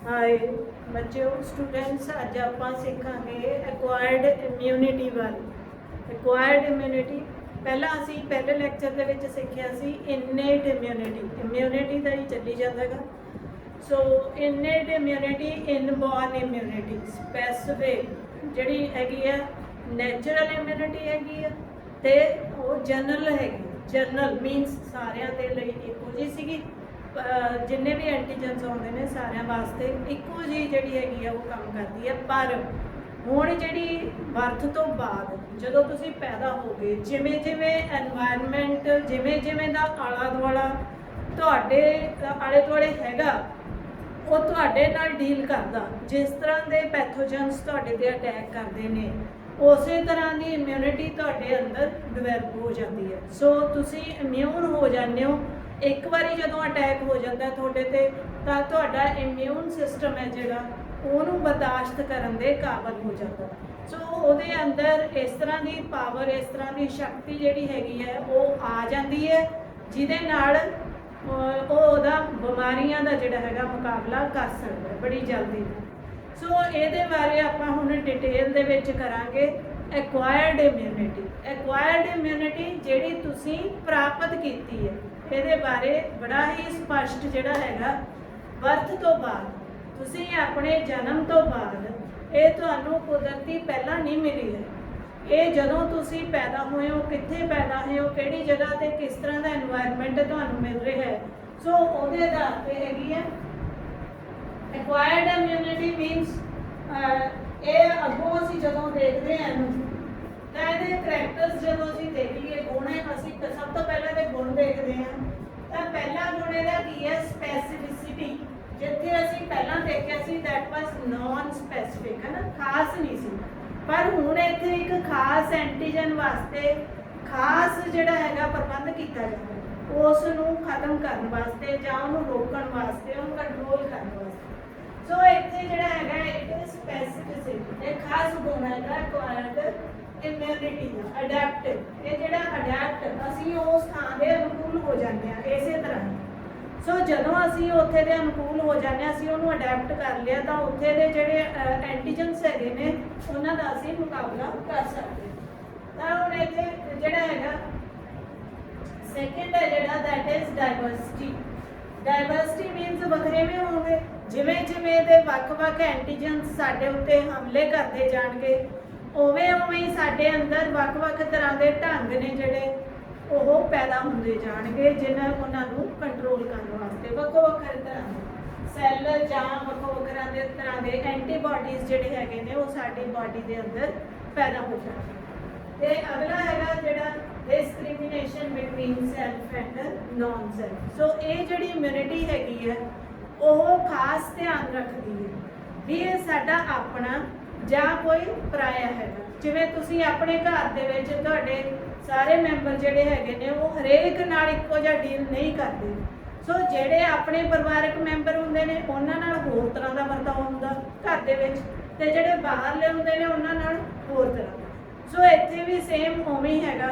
हाय बच्चों स्टूडेंट्स, अज आप सीखांगे acquired immunity वाले। एक्वायर्ड इम्यूनिटी पहला असी पहले लैक्चर के विच सीखिया सी इनेट इम्यूनिटी का ही चली जाता है। So innate immunity, inborn immunity, specific जिहड़ी हैगी है नैचुरल इम्यूनिटी हैगी है ते वो जनरल हैगी। जनरल मीनस सारिਆਂ ਦੇ ਲਈ ਇੱਕੋ ਜਿਹੀ ਸੀਗੀ, जिन्ने भी एंटीजनस आते हैं सारे वास्ते इक्को जी जी हैगी है वो काम करती है। पर हुण जी बर्थ तो बाद जो तुसी पैदा हो गए, जिमें जिमें एनवायरनमेंट जिमें जिमें दा आला दुआला तुहाडे आले दुआले हैगा वो तुहाडे नाल डील करदा, जिस तरह के पैथोजनस तुहाडे ते अटैक करते हैं उस तरह की इम्यूनिटी तुहाडे अंदर डिवेलप हो जाती है। सो तुसी इम्यून हो जाते हो। एक बारी जो अटैक हो जाता है थोड़े ते तो इम्यून सिस्टम है जोड़ा उन्होंने बर्दाश्त करने के काबल हो जाता है। सो वो अंदर इस तरह की पावर, इस तरह की शक्ति जी हैगी है वो आ जाती है, जिदे नाल बीमारियां का जोड़ा है मुकाबला कर सकता है बड़ी जल्दी। सो ये बारे आप हुण डिटेल दे विच करांगे। एक्वायर्ड इम्यूनिटी, एक्वायर्ड इम्यूनिटी जिहड़ी तुसीं प्राप्त कीती है ये बारे बड़ा ही स्पष्ट जोड़ा है। बर्थ तो बाद तुसी अपने जन्म तो बाद ये तुहानू कुदरती पहला नहीं मिली है। ये जदों तुसी पैदा हुए हो, कित्थे पैदा हुए हो, किहड़ी जगह ते किस तरह का एनवायरनमेंट तुहानू मिल रहा है। सो उहदे आधार पर हैगी है एक्वायर्ड इम्यूनिटी। मीनस ये अगों असीं जदों देखते हैं तो ये करैक्टर्स जो असीं देख लीए, गुण असीं सब तो पहले तो गुण देखते हैं। तो पहला गुण इहदा की है स्पैसिफिसिटी। जिथे असीं पहला देखिया see that was non specific, है ना, खास नहीं सी। पर हुण इत्थे एक खास एंटीजन वास्ते खास जिहड़ा हैगा प्रबंध किया जाता है उस नूं खत्म करने वास्ते जां उहनूं रोकण वास्ते, उहनूं कंट्रोल करने वास्ते। सो इत्थे जिहड़ा हैगा इट स्पैसिफिसिटी, एक खास गुण हैगा एक्वायर्ड इम्यूनिटी का। अडैप्टिव, ये जिहड़ा अडैप्ट असीं उस थां दे अनुकूल हो जाते हैं इस तरह। सो जदों असीं उत्थे दे अनुकूल हो जाते हैं, असीं उहनूं अडैप्ट कर लिया तो उत्थे दे जिहड़े एंटीजनस हैगे ने उन्हां दा असीं मुकाबला कर सकते हैं। तां हुण इत्थे जिहड़ा हैगा सैकेंड है जिहड़ा that is diversity. Diversity means वखरेवें होंगे, जिवें जिवें दे वख-वख एंटीजनस साडे उत्ते हमले करते जाणगे उवें उवें ही साडे अंदर वख-वख तरह के ढंग ने जिहड़े वो पैदा होंदे जाणगे, जिन्हां उन्हां नूं कंट्रोल करने वास्ते वक्-वक् तरह दे सैल जां वक्-वक् तरह के एंटीबॉडीज़ जिहड़े हैगे ने वो साडी बॉडी दे अंदर पैदा हो जाणगे। ते अगला हैगा जिहड़ा discrimination between self and non self. So ये जिहड़ी इम्यूनिटी हैगी है वो खास ध्यान रखती है भी ये साडा अपना ਜਾਂ कोई पराया है। जिवें तुसीं अपने घर दे विच तुहाडे सारे मैंबर जिहड़े हैगे ने वो हरेक नाल इक्को जिहा डील नहीं करदे। सो जिहड़े अपने परिवारक मैंबर हुंदे ने उन्हां नाल होर तरह का वरताव हुंदा घर दे विच, ते जिहड़े बाहरले हुंदे ने उन्हां नाल होर तरह। सो इत्थे भी सेम उवें ही हैगा,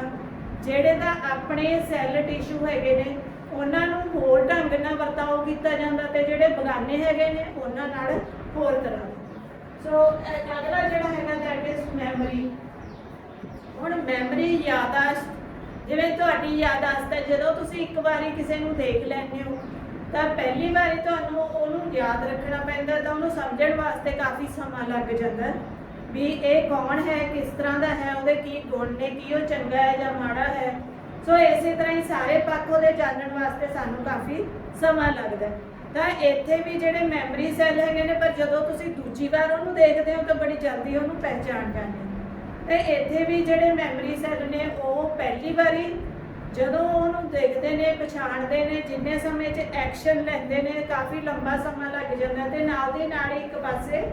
जिहड़े दा अपने सैल टिशू हैगे ने उन्हां नूं होर ढंग नाल वरताव कीता जांदा ते जिहड़े बगाने हैगे ने उन्हां नाल होर तरह। सो अगला जिहड़ा हैगा दैट इज मैमरी। हुण मैमरी यादाश्त, जिवें तुहाडी यादाश्त है जदों तुसीं एक बारी किसी नूं देख लैंदे हो तो पहली बारी तुहानूं उहनूं याद रखना पैंदा, तो उहनूं समझण वास्ते काफ़ी समा लग जांदा भी ये कौन है, किस तरह का है, उहदे की गुण ने, की वो चंगा है या माड़ा है। सो इस तरह ही सारे पक्ष उहदे जानण वास्ते सानूं काफ़ी समा लगदा है। तो इत्थे भी जिहड़े मैमरी सैल हैगे ने पर जदों तुसीं दूजी बार उहनूं देखदे हो तो बड़ी जल्दी उहनूं पहचान जांदे हो। ते इत्थे भी जिहड़े मैमरी सैल ने वो पहली बारी जदों उहनूं देखदे ने, पछाणदे ने, जिन्ने समय च एक्शन लैंदे ने काफ़ी लंबा समा लग जांदा ते नाल दी नाल ही एक पासे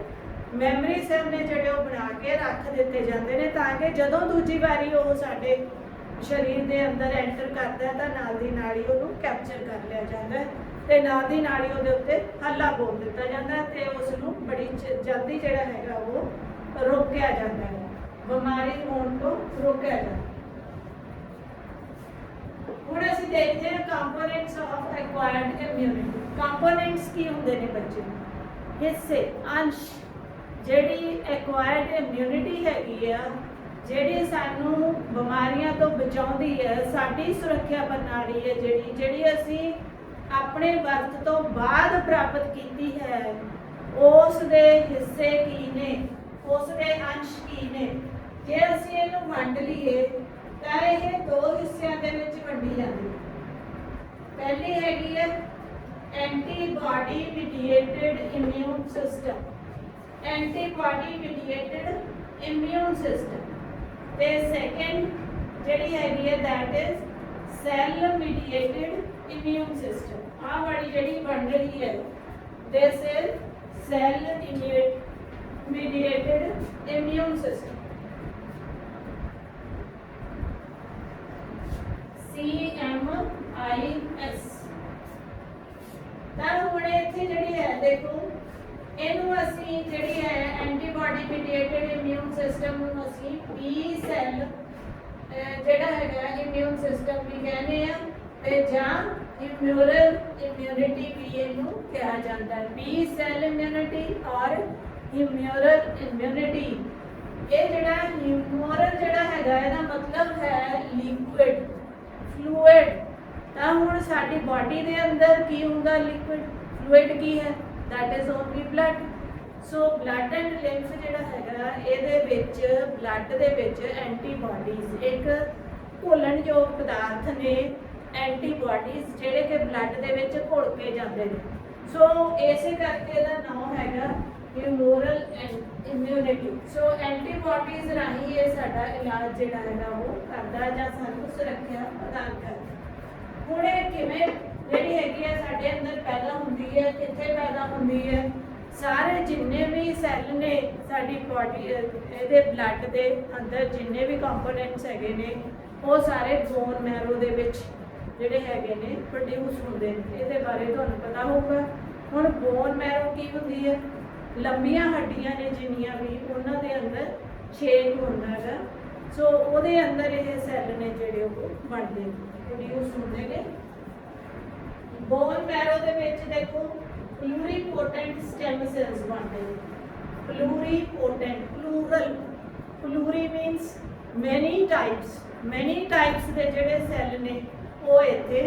मैमरी सैल ने जिहड़े वो बना के रख दित्ते जांदे ने तां कि जदों दूजी बारी वो साडे शरीर के अंदर एंटर करता है तो नाल दी नाल ही उहनूं कैप्चर कर लिया जाता है ते नाल दी नाल ही उहदे उत्ते हल्ला बोल दिता जाता है ते उस नूं बड़ी जल्दी जिहड़ा हैगा वो रोकिया जाता है, बीमारी होण तो रोकिया जाता है। हुण असीं देखते हैं components of acquired immunity. Components की हुंदे ने बच्चे, हिस्से अंश ਜਿਹੜੀ ਐਕਵਾਇਰਡ ਇਮਿਊਨਿਟੀ ਹੈਗੀ ਆ, ਜਿਹੜੀ ਸਾਨੂੰ ਬਿਮਾਰੀਆਂ ਤੋਂ ਬਚਾਉਂਦੀ ਹੈ, ਸਾਡੀ ਸੁਰੱਖਿਆ ਪ੍ਰਣਾਲੀ ਹੈ, ਜਿਹੜੀ ਅਸੀਂ ਆਪਣੇ ਵਰਤ ਤੋਂ ਬਾਅਦ ਪ੍ਰਾਪਤ ਕੀਤੀ ਹੈ, ਉਸ ਦੇ ਹਿੱਸੇ ਕੀ ਨੇ, ਉਸ ਦੇ ਅੰਸ਼ ਕੀ ਨੇ। ਜੇ ਅਸੀਂ ਇਹਨੂੰ ਵੰਡ ਲਈਏ ਤਾਂ ਇਹ ਦੋ ਹਿੱਸਿਆਂ ਦੇ ਵਿੱਚ ਵੰਡੀ ਜਾਂਦੀ ਹੈ। ਪਹਿਲੀ ਹੈਗੀ ਹੈ antibody mediated immune system, antibody mediated immune system, ਤੇ ਸੈਕੰਡ ਜਿਹੜੀ ਹੈਗੀ ਹੈ that is cell mediated immune system. ਆਹ ਵਾਲੀ ਜਿਹੜੀ ਬਣ ਰਹੀ ਹੈ this is cell mediated immune system, CMIS। ਤਾਂ ਹੁਣ ਇੱਥੇ ਜਿਹੜੀ ਹੈ ਦੇਖੋ, ਇਹਨੂੰ ਅਸੀਂ ਜਿਹੜੀ ਹੈ ਐਂਟੀਬਾਡੀ ਮੀਡੀਏਟਿਡ ਇਮਿਊਨ ਸਿਸਟਮ ਨੂੰ ਅਸੀਂ B ਸੈੱਲ ਜਿਹੜਾ ਹੈਗਾ ਇਮਿਊਨ ਸਿਸਟਮ ਵੀ ਕਹਿੰਦੇ ਆ, ਤੇ ਜਾਂ ਹਿਊਮਰਲ ਇਮਿਊਨਿਟੀ ਵੀ ਇਹਨੂੰ ਕਿਹਾ ਜਾਂਦਾ ਹੈ। B ਸੈੱਲ ਇਮਿਊਨਿਟੀ ਔਰ ਹਿਊਮਰਲ ਇਮਿਊਨਿਟੀ। ਇਹ ਜਿਹੜਾ ਹਿਊਮਰਲ ਜਿਹੜਾ ਹੈਗਾ ਇਹਦਾ ਮਤਲਬ ਹੈ ਲਿਕੁਇਡ, ਫਲੂਇਡ। ਤਾਂ ਹੁਣ ਸਾਡੀ ਬਾਡੀ ਦੇ ਅੰਦਰ ਕੀ ਹੁੰਦਾ, ਲਿਕੁਇਡ। ਫਲੂਇਡ ਕੀ ਹੈ, that is only blood। So blood and lymph ਜਿਹੜਾ ਹੈਗਾ ਇਹਦੇ ਵਿੱਚ ਬਲੱਡ ਦੇ ਵਿੱਚ ਐਂਟੀਬਾਡੀਜ਼, ਇੱਕ ਘੁਲਣਯੋਗ ਪਦਾਰਥ ਨੇ ਐਂਟੀਬਾਡੀਜ਼ ਜਿਹੜੇ ਕਿ ਬਲੱਡ ਦੇ ਵਿੱਚ ਘੁਲ ਕੇ ਜਾਂਦੇ ਨੇ। ਸੋ ਇਸੇ ਕਰਕੇ ਇਹਦਾ ਨਾਮ ਹੈਗਾ ਹਿਊਮਰਲ ਇਮਿਊਨਿਟੀ। ਸੋ ਐਂਟੀਬਾਡੀਜ਼ ਰਾਹੀਂ ਇਹ ਸਾਡਾ ਇਲਾਜ ਜਿਹੜਾ ਹੈਗਾ ਉਹ ਕਰਦਾ ਜਾਂ ਸਾਨੂੰ ਸੁਰੱਖਿਆ ਪ੍ਰਦਾਨ ਕਰਦਾ। ਹੁਣ ਇਹ ਕਿਵੇਂ ਜਿਹੜੀ ਹੈਗੀ ਹੈ ਸਾਡੇ ਅੰਦਰ ਪੈਦਾ ਹੁੰਦੀ ਹੈ, ਕਿੱਥੇ ਪੈਦਾ ਹੁੰਦੀ ਹੈ? ਸਾਰੇ ਜਿੰਨੇ ਵੀ ਸੈੱਲ ਨੇ ਸਾਡੀ ਬਾਡੀ ਇਹਦੇ ਬਲੱਡ ਦੇ ਅੰਦਰ ਜਿੰਨੇ ਵੀ ਕੰਪੋਨੈਂਟਸ ਹੈਗੇ ਨੇ ਉਹ ਸਾਰੇ ਬੋਨ ਮੈਰੋ ਦੇ ਵਿੱਚ ਜਿਹੜੇ ਹੈਗੇ ਨੇ ਪ੍ਰੋਡਿਊਸ ਹੁੰਦੇ ਨੇ। ਇਹਦੇ ਬਾਰੇ ਤੁਹਾਨੂੰ ਪਤਾ ਹੋਊਗਾ। ਹੁਣ ਬੋਨ ਮੈਰੋ ਕੀ ਹੁੰਦੀ ਹੈ? ਲੰਬੀਆਂ ਹੱਡੀਆਂ ਨੇ ਜਿੰਨੀਆਂ ਵੀ, ਉਹਨਾਂ ਦੇ ਅੰਦਰ ਛੇਦ ਹੁੰਦਾ ਹੈਗਾ। ਸੋ ਉਹਦੇ ਅੰਦਰ ਇਹ ਸੈੱਲ ਨੇ ਜਿਹੜੇ ਉਹ ਬਣਦੇ ਨੇ, ਪ੍ਰੋਡਿਊਸ ਹੁੰਦੇ ਨੇ। ਬੋਨ ਮੈਰੋ ਦੇ ਵਿੱਚ ਦੇਖੋ pluripotent stem cells ਬਣਦੇ ਨੇ। pluripotent, plural, pluri means many types, many types ਦੇ ਜਿਹੜੇ ਸੈੱਲ ਨੇ ਉਹ ਇੱਥੇ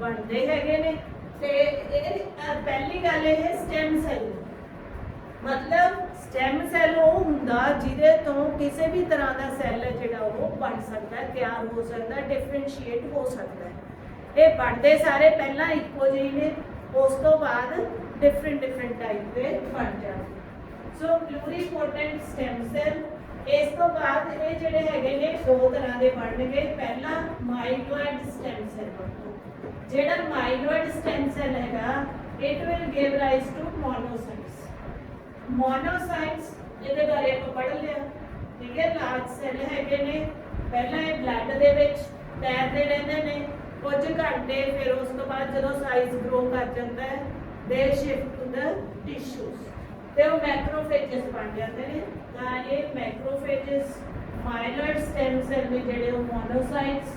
ਬਣਦੇ ਹੈਗੇ ਨੇ। ਤੇ ਇਹ ਪਹਿਲੀ ਗੱਲ ਇਹ ਸਟੈਮ ਸੈੱਲ, ਮਤਲਬ ਸਟੈਮ ਸੈੱਲ ਉਹ ਹੁੰਦਾ ਜਿਹਦੇ ਤੋਂ ਕਿਸੇ ਵੀ ਤਰ੍ਹਾਂ ਦਾ ਸੈੱਲ ਜਿਹੜਾ ਉਹ ਬਣ ਸਕਦਾ, ਤਿਆਰ ਹੋ ਸਕਦਾ, ਡਿਫਰੈਂਸ਼ੀਏਟ ਹੋ ਸਕਦਾ। ਇਹ ਬਣਦੇ ਸਾਰੇ ਪਹਿਲਾਂ ਇੱਕੋ ਜਿਹੇ ਨੇ, ਉਸ ਤੋਂ ਬਾਅਦ डिफरेंट टाइप के बन जाते। सो प्लूरीपोटेंट स्टेम सेल। इस तो बाद ये जिहड़े हैगे ने दो तरह के बनणगे। पहला माइलोइड स्टेम सेल, जिहड़ा माइलोइड स्टेम सेल हैगा it will give rise to monocytes. Monocytes इहदे बारे आपां पढ़ लिया, ठीक है। लार्ज सैल हैगे ने, पहला ये ब्लड दे विच तैरते रहंदे ने कुछ घंटे, फिर उस तो बाद जदों साइज ग्रो कर जाता है they shift to the tissues ਤੇ ਉਹ ਮੈਕਰੋਫੇਜਸ ਬਣ ਜਾਂਦੇ ਨੇ। ਤਾਂ ਇਹ ਮੈਕਰੋਫੇਜਸ ਮਾਈਲੋਇਡ ਸਟੈਮ ਸੈਲ ਨੇ ਜਿਹੜੇ ਉਹ ਮੋਨੋਸਾਈਟਸ,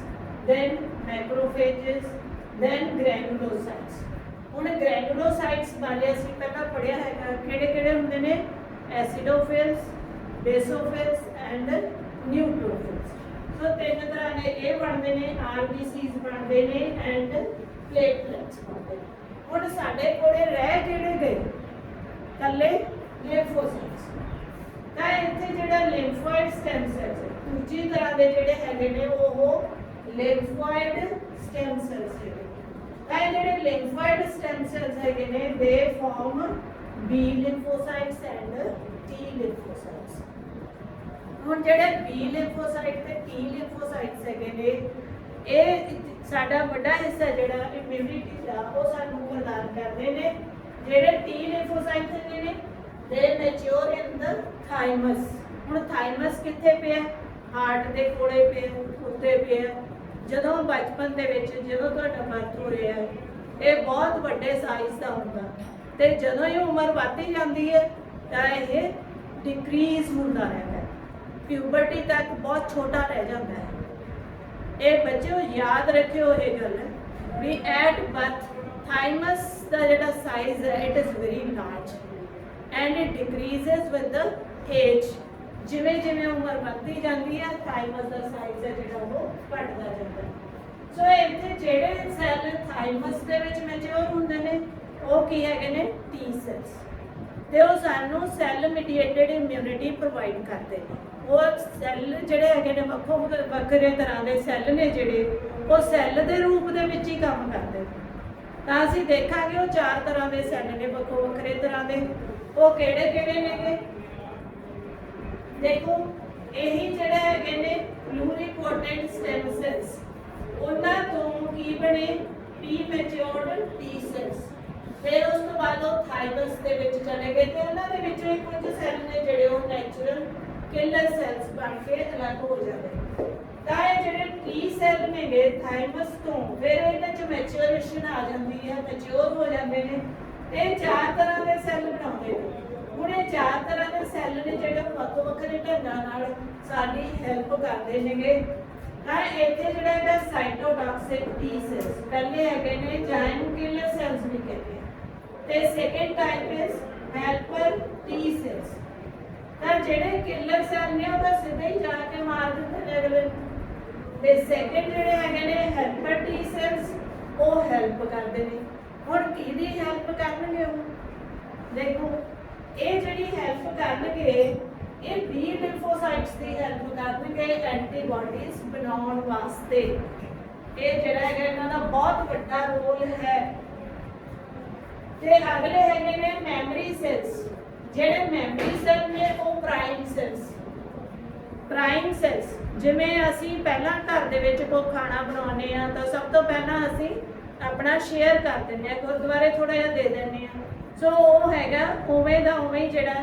ਦੈਨ ਮੈਕਰੋਫੇਜਸ, ਦੈਨ ਗ੍ਰੈਨੂਲੋਸਾਈਟਸ। ਹੁਣ ਗ੍ਰੈਨੂਲੋਸਾਈਟਸ ਬਾਰੇ ਅਸੀਂ ਪਹਿਲਾਂ ਪੜ੍ਹਿਆ ਹੈਗਾ, ਕਿਹੜੇ ਕਿਹੜੇ ਹੁੰਦੇ ਨੇ? ਐਸਿਡੋਫਿਲਸ, ਬੇਸੋਫਿਲਸ ਐਂਡ ਨਿਊਟ੍ਰੋਫਿਲਸ। ਸੋ ਤਿੰਨ ਤਰ੍ਹਾਂ ਦੇ ਇਹ ਬਣਦੇ ਨੇ, ਆਰਬੀਸੀਜ਼ ਬਣਦੇ ਨੇ ਐਂਡ ਪਲੇਟਲੈਟਸ ਬਣਦੇ ਨੇ। ਹੁਣ ਸਾਡੇ ਕੋਲੇ ਰਹਿ ਕਿਹੜੇ ਗਏ? ਕੱਲੇ ਲਿੰਫੋਸਾਈਟਸ। ਤਾਂ ਇੱਥੇ ਜਿਹੜਾ ਲਿੰਫੋਇਡ ਸਟੈਮ ਸੈਲਸ ਦੂਜੀ ਤਰ੍ਹਾਂ ਦੇ ਜਿਹੜੇ ਹੈਗੇ ਨੇ ਉਹ ਲਿੰਫੋਇਡ ਸਟੈਮ ਸੈਲਸ ਹੈਗੇ। ਤਾਂ ਇਹ ਜਿਹੜੇ ਲਿੰਫੋਇਡ ਸਟੈਮ ਸੈਲਸ ਹੈਗੇ ਨੇ ਦੇ ਫਾਰਮ B ਲਿੰਫੋਸਾਈਟਸ ਐਂਡ T ਲਿੰਫੋਸਾਈਟਸ। ਹੁਣ ਜਿਹੜੇ B ਲਿੰਫੋਸਾਈਟ ਤੇ T ਲਿੰਫੋਸਾਈਟਸ ਹੈਗੇ ਨੇ ਇਹ ਸਾਡਾ ਵੱਡਾ ਹਿੱਸਾ ਜਿਹੜਾ ਇਮਿਊਨਿਟੀ ਦਾ ਉਹ ਸਾਨੂੰ ਪ੍ਰਦਾਨ ਕਰਦੇ ਨੇ। ਜਿਹੜੇ T ਲਿੰਫੋਸਾਈਟਸ ਹੈਗੇ ਨੇ ਦੇ ਮੈਚਿਓਰ ਇਨ ਦ ਥਾਈਮਸ। ਹੁਣ ਥਾਈਮਸ ਕਿੱਥੇ ਪਿਆ? ਹਾਰਟ ਦੇ ਕੋਲੇ ਪਿਆ, ਉੱਤੇ ਪਿਆ। ਜਦੋਂ ਬਚਪਨ ਦੇ ਵਿੱਚ ਜਦੋਂ ਤੁਹਾਡਾ ਬਰਥ ਹੋ ਰਿਹਾ ਇਹ ਬਹੁਤ ਵੱਡੇ ਸਾਈਜ਼ ਦਾ ਹੁੰਦਾ, ਤੇ ਜਦੋਂ ਇਹ ਉਮਰ ਵੱਧਦੀ ਜਾਂਦੀ ਹੈ ਤਾਂ ਇਹ ਡਿਕਰੀਜ਼ ਹੁੰਦਾ ਰਹਿੰਦਾ, ਪਿਊਬਰਟੀ ਤੱਕ ਬਹੁਤ ਛੋਟਾ ਰਹਿ ਜਾਂਦਾ ਹੈ। ਇਹ ਬੱਚਿਓ ਯਾਦ ਰੱਖਿਓ ਇਹ ਗੱਲ ਵੀ ਐਟ ਬਰਥ ਥਾਈਮਸ ਦਾ ਜਿਹੜਾ ਸਾਈਜ਼ ਹੈ it is very large. And it decreases with the age. जिमें जिमें उम्र बढ़ती जाती है थाइमस का साइज है जिहड़ा वो घटदा जाता है। सो इत्थे जिहड़े सैल थाइमस दे विच मैच्योर हुंदे ने वो की हैगे ने टी सैल्स, ते वो सानू सैल मीडिएटेड इम्यूनिटी प्रोवाइड करते हैं। वो सैल जिहड़े हैगे ने वक्खो वक्खरे तरह के सैल ने जिहड़े वो सैल के रूप दे विच ही काम करते हैं। तो असीं देखांगे वो 4 तरह के सैल ने वक्खो वक्खरे तरह के। वो किहड़े-किहड़े नेगे देखो, यही जिहड़े हैगे ने प्लूरीपोटेंट स्टेम सैल्स, उन्हां तों की बने प्रीमैच्योर्ड टी सैल्स। फिर उस तो बाद वो थाइमस दे विच चले गए ते उन्हां दे विचों कुछ सैल ने जिहड़े वो नैचुरल किलर सैल्स बन के अलग हो जाते। तां ये जिहड़े टी सैल नेगे थाइमस तो फिर इन्हां च मैच्योरेशन आ जाती है, मैच्योर हो जाते हैं। ये 4 तरह के सैल बनाउंदे ने। हुण ये 4 तरह के सैल ने जिहड़े वक् वक्खरे ढंगां नाल साडी हैल्प करदे नेगे। हाँ इत्थे जिहड़ा हैगा साइटोटॉक्सिक टी सैल्स पहले हैगे ने जाइम किलर सैल्स भी कहते हैं, ते second type is helper T cells. तां जिहड़े किलर सैल ने वो सीधे ही जाके मार दिंदे ने अगले। ते सेकंड जिहड़े हैगे ने हेल्पर टी सैल्स वो हैल्प करदे ने। हुण किहदी हैल्प करनगे वो देखो, ये जिहड़ी हैल्प करनगे ये बी लिम्फोसाइट्स की हैल्प करनगे एंटीबॉडीज बनाउण वास्ते। ये जिहड़ा हैगा इन्हां दा बहुत वड्डा रोल है। ते अगले हैगे ने मैमरी सैल्स। जिहड़े मैमरी सैल ने वो प्राइम सैल्स। प्राइम सैल्स जिवें असीं पहलां घर दे विच कोई खाना बनाउने आ तां सब तो पहलां असीं अपना शेयर कर दिंदे आ, गुरुद्वारे थोड़ा जिहा दे दिंदे आ। सो वो हैगा उवें दा उवें ही जिहड़ा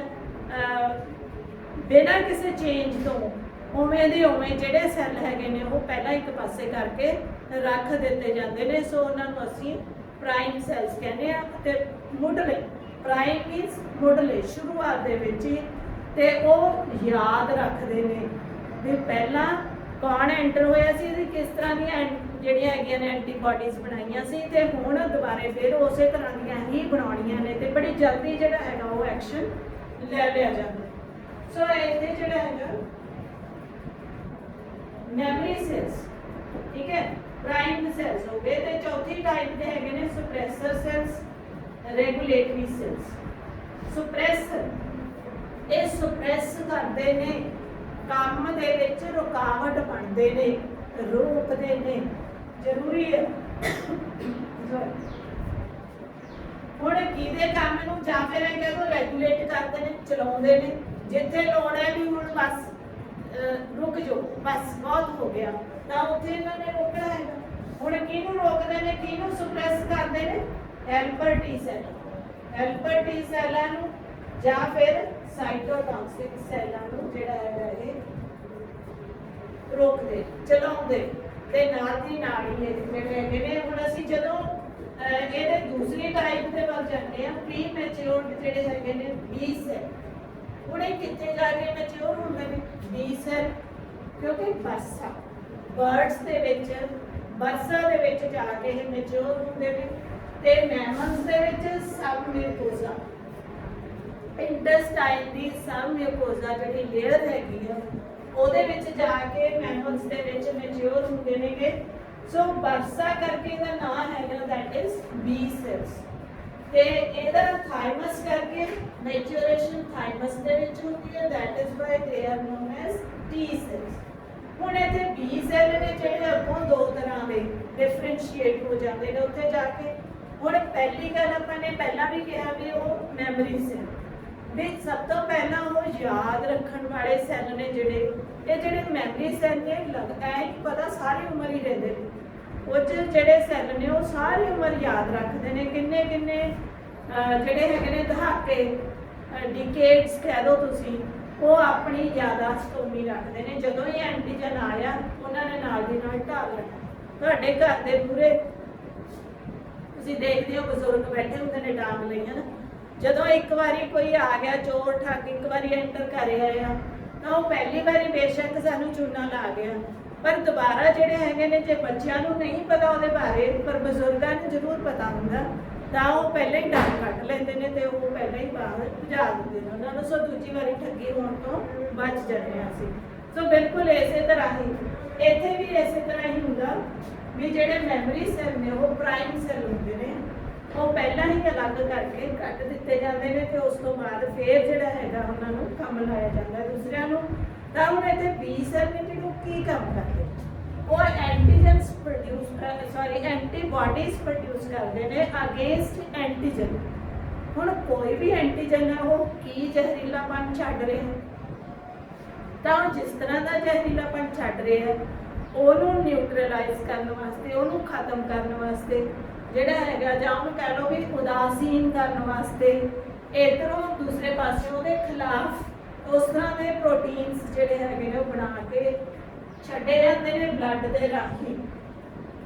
बिना किसी चेंज तो उवें दे उवें जिहड़े सैल हैगे ने वो पहलां एक पासे करके रख दिते जांदे ने। सो उन्हां नूं असीं प्राइम सैल्स कहने आ। ते मुढले प्राइम मीनस मुढले शुरुआत दे विच ही ते वो याद रखते ने भी पहलां कौन एंटर होया सी, किस तरह दी ਜਿਹੜੀਆਂ ਹੈਗੀਆਂ ਨੇ ਐਂਟੀਬਾਡੀਜ਼ ਬਣਾਈਆਂ ਸੀ ਤੇ ਹੁਣ ਦੁਬਾਰੇ ਫਿਰ ਉਸੇ ਤਰ੍ਹਾਂ ਦੀਆਂ ਹੀ ਬਣਾਉਣੀਆਂ ਨੇ ਤੇ ਬੜੀ ਜਲਦੀ ਜਿਹੜਾ ਹੈਗਾ ਉਹ ਐਕਸ਼ਨ ਲੈ ਲਿਆ ਜਾਂਦਾ। ਸੋ ਇਹਦੇ ਜਿਹੜਾ ਹੈਗਾ ਮੈਮਰੀ ਸੈਲਸ, ਠੀਕ ਹੈ, ਪ੍ਰਾਈਮ ਸੈਲਸ ਹੋ ਗਏ ਤੇ ਚੌਥੀ ਟਾਈਪ ਦੇ ਹੈਗੇ ਨੇ ਸੁਪਰੈਸਰ ਸੈਲਸ, ਰੈਗੂਲੇਟਰੀ ਸੈਲਸ। ਸੁਪਰੈਸਰ ਇਹ ਸੁਪਰੈਸ ਕਰਦੇ ਨੇ, ਕੰਮ ਦੇ ਵਿੱਚ ਰੁਕਾਵਟ ਬਣਦੇ ਨੇ, ਰੋਕਦੇ ਨੇ, ਜ਼ਰੂਰੀ ਹੈ। ਹੁਣ ਕਿਹਦੇ ਕੰਮ ਨੂੰ ਜਾਂ ਫਿਰ ਇਹ ਕਹਿੰਦੇ ਰੈਗੂਲੇਟ ਕਰਦੇ ਨੇ, ਚਲਾਉਂਦੇ ਨੇ, ਜਿੱਥੇ ਲੋੜ ਹੈ ਵੀ ਹੁਣ ਬਸ ਰੁਕ ਜਾਓ, ਬਸ ਬਹੁਤ ਹੋ ਗਿਆ, ਤਾਂ ਉੱਥੇ ਇਹਨਾਂ ਨੇ ਰੋਕਣਾ ਹੈਗਾ। ਹੁਣ ਕਿਹਨੂੰ ਰੋਕਦੇ ਨੇ, ਕਿਹਨੂੰ ਸੁਪਰੈਸ ਕਰਦੇ ਨੇ, helper T cell, helper T ਸੈਲਾਂ ਨੂੰ ਜਾਂ ਫਿਰ ਸਾਈਟੋਟੌਕਸਿਕ ਸੈਲਾਂ ਨੂੰ ਜਿਹੜਾ ਹੈਗਾ ਇਹ ਰੋਕਦੇ, ਚਲਾਉਂਦੇ ਤੇ ਨਾਲ ਦੀ ਨਾਲ ਹੀ ਜਿਹੜੇ ਹੈਗੇ ਨੇ। ਹੁਣ ਅਸੀਂ ਜਦੋਂ ਇਹਦੇ ਦੂਸਰੀ ਟਾਈਪ ਦੇ ਵੱਲ ਜਾਂਦੇ ਆ, ਪ੍ਰੀ ਮੈਚਿਓਰਡ ਜਿਹੜੇ ਹੈਗੇ ਨੇ ਬੀ ਸੈਲ। ਹੁਣ ਇਹ ਕਿੱਥੇ ਜਾ ਕੇ ਮੈਚਿਓਰ ਹੁੰਦੇ ਨੇ ਬੀ ਸੈਲ, ਕਿਉਂਕਿ ਬਰਸਾ ਬਰਡਸ ਦੇ ਵਿੱਚ, ਬਰਸਾ ਦੇ ਵਿੱਚ ਜਾ ਕੇ ਇਹ ਮੈਚਿਓਰ ਹੁੰਦੇ ਨੇ। ਤੇ ਮੈਮਲਸ ਦੇ ਵਿੱਚ ਸਬ ਮਿਊਕੋਜ਼ਾ, ਇੰਟੈਸਟਾਈਨ ਦੀ ਸਬ ਮਿਊਕੋਜ਼ਾ ਜਿਹੜੀ ਲੇਅਰ ਹੈਗੀ ਆ ਉਹਦੇ ਵਿੱਚ ਜਾ ਕੇ ਮੈਮਲਸ ਦੇ ਵਿੱਚ ਮੈਚਿਓਰ ਹੁੰਦੇ ਨੇਗੇ। ਸੋ ਬਰਸਾ ਕਰਕੇ ਇਹਦਾ ਨਾਮ ਹੈਗਾ ਦੈਟ ਇਜ਼ ਬੀ ਸੈਲਸ। ਤੇ ਇਹਦਾ ਥਾਈਮਸ ਕਰਕੇ ਮੈਚਿਓਰੇਸ਼ਨ ਥਾਈਮਸ ਦੇ ਵਿੱਚ ਹੁੰਦੀ ਹੈ, that is why they are known as T cells. ਹੁਣ ਇੱਥੇ ਬੀ ਸੈਲ ਨੇ ਜਿਹੜੇ ਅੱਗੋਂ ਦੋ ਤਰ੍ਹਾਂ ਦੇ ਡਿਫਰੈਂਸ਼ੀਏਟ ਹੋ ਜਾਂਦੇ ਨੇ ਉੱਥੇ ਜਾ ਕੇ। ਹੁਣ ਪਹਿਲੀ ਗੱਲ ਆਪਾਂ ਨੇ ਪਹਿਲਾਂ ਵੀ ਕਿਹਾ ਵੀ ਉਹ ਮੈਮਰੀ ਸੈਲ ਵੀ ਸਭ ਤੋਂ ਪਹਿਲਾਂ ਉਹ ਯਾਦ ਰੱਖਣ ਵਾਲੇ ਸੈੱਲ ਨੇ ਜਿਹੜੇ, ਇਹ ਜਿਹੜੇ ਮੈਮਰੀ ਸੈੱਲ ਨੇ ਲੱਗਦਾ ਹੈ ਕਿ ਪਤਾ ਸਾਰੀ ਉਮਰ ਹੀ ਰਹਿੰਦੇ ਨੇ। ਉਹ 'ਚ ਜਿਹੜੇ ਸੈੱਲ ਨੇ ਉਹ ਸਾਰੀ ਉਮਰ ਯਾਦ ਰੱਖਦੇ ਨੇ, ਕਿੰਨੇ ਕਿੰਨੇ ਜਿਹੜੇ ਹੈਗੇ ਨੇ ਦਹਾਕੇ, ਡਿਕੇਡਸ ਕਹਿ ਦਿਓ ਤੁਸੀਂ, ਉਹ ਆਪਣੀ ਯਾਦਾਸ਼ਤ ਉਮੀ ਰੱਖਦੇ ਨੇ। ਜਦੋਂ ਹੀ ਐਂਟੀਜਨ ਆਇਆ ਉਹਨਾਂ ਨੇ ਨਾਲ ਦੀ ਨਾਲ ਢਾਲ ਲੈਣਾ। ਤੁਹਾਡੇ ਘਰ ਦੇ ਪੂਰੇ ਤੁਸੀਂ ਦੇਖਦੇ ਹੋ ਬਜ਼ੁਰਗ ਬੈਠੇ ਹੁੰਦੇ ਨੇ ਡਾਂਗ ਲਈਆਂ ਨਾ, ਜਦੋਂ ਇੱਕ ਵਾਰੀ ਕੋਈ ਆ ਗਿਆ ਚੋਰ ਠੱਗ ਇੱਕ ਵਾਰੀ ਐਂਟਰ ਕਰ ਆਇਆ ਤਾਂ ਉਹ ਪਹਿਲੀ ਵਾਰੀ ਬੇਸ਼ੱਕ ਸਾਨੂੰ ਚੂਨਾ ਲਾ ਗਿਆ, ਪਰ ਦੁਬਾਰਾ ਜਿਹੜੇ ਹੈਗੇ ਨੇ ਜੇ ਬੱਚਿਆਂ ਨੂੰ ਨਹੀਂ ਪਤਾ ਉਹਦੇ ਬਾਰੇ ਪਰ ਬਜ਼ੁਰਗਾਂ ਨੂੰ ਜ਼ਰੂਰ ਪਤਾ ਹੁੰਦਾ ਤਾਂ ਉਹ ਪਹਿਲਾਂ ਹੀ ਡਰ ਕੱਢ ਲੈਂਦੇ ਨੇ ਤੇ ਉਹ ਪਹਿਲਾਂ ਹੀ ਬਾਹਰ ਭਜਾ ਦਿੰਦੇ ਨੇ ਉਹਨਾਂ ਨੂੰ। ਸੋ ਦੂਜੀ ਵਾਰੀ ਠੱਗੀ ਹੋਣ ਤੋਂ ਬਚ ਜਾਂਦੇ ਹਾਂ ਅਸੀਂ। ਸੋ ਬਿਲਕੁਲ ਇਸੇ ਤਰ੍ਹਾਂ ਹੀ ਇੱਥੇ ਵੀ ਇਸੇ ਤਰ੍ਹਾਂ ਹੀ ਹੁੰਦਾ ਵੀ ਜਿਹੜੇ ਮੈਮਰੀ ਸੈੱਲ ਨੇ ਉਹ ਪ੍ਰਾਈਮ ਸੈੱਲ ਹੁੰਦੇ ਨੇ, ਉਹ ਪਹਿਲਾਂ ਹੀ ਅਲੱਗ ਕਰਕੇ ਕੱਢ ਦਿੱਤੇ ਜਾਂਦੇ ਨੇ ਤੇ ਉਸ ਤੋਂ ਬਾਅਦ ਫੇਰ ਜਿਹੜਾ ਹੈਗਾ ਉਹਨਾਂ ਨੂੰ ਕੰਮ ਲਾਇਆ ਜਾਂਦਾ ਦੂਸਰਿਆਂ ਨੂੰ। ਤਾਂ ਹੁਣ ਇੱਥੇ ਬੀ ਸੈੱਲ ਨੇ ਜਿਹੜੇ ਕੀ ਕੰਮ ਕਰਦੇ, ਉਹ ਐਂਟੀਜਨਸ ਐਂਟੀਬਾਡੀਜ਼ ਪ੍ਰੋਡਿਊਸ ਕਰਦੇ ਨੇ ਅਗੇਂਸਟ ਐਂਟੀਜਨ। ਹੁਣ ਕੋਈ ਵੀ ਐਂਟੀਜਨ ਹੈ ਉਹ ਕੀ ਜ਼ਹਿਰੀਲਾਪਨ ਛੱਡ ਰਿਹਾ ਹੈ, ਤਾਂ ਜਿਸ ਤਰ੍ਹਾਂ ਦਾ ਜ਼ਹਿਰੀਲਾਪਨ ਛੱਡ ਰਿਹਾ ਹੈ ਉਹਨੂੰ ਨਿਊਟਰਲਾਈਜ਼ ਕਰਨ ਵਾਸਤੇ, ਉਹਨੂੰ ਖਤਮ ਕਰਨ ਵਾਸਤੇ ਜਿਹੜਾ ਹੈਗਾ, ਜਾਂ ਉਹਨੂੰ ਕਹਿ ਲਓ ਵੀ ਉਦਾਸੀਨ ਕਰਨ ਵਾਸਤੇ, ਇੱਧਰੋਂ ਦੂਸਰੇ ਪਾਸੇ ਉਹਦੇ ਖਿਲਾਫ ਉਸ ਤਰ੍ਹਾਂ ਦੇ ਪ੍ਰੋਟੀਨਸ ਜਿਹੜੇ ਹੈਗੇ ਨੇ ਉਹ ਬਣਾ ਕੇ ਛੱਡੇ ਜਾਂਦੇ ਨੇ ਬਲੱਡ ਦੇ ਰਾਹੀਂ।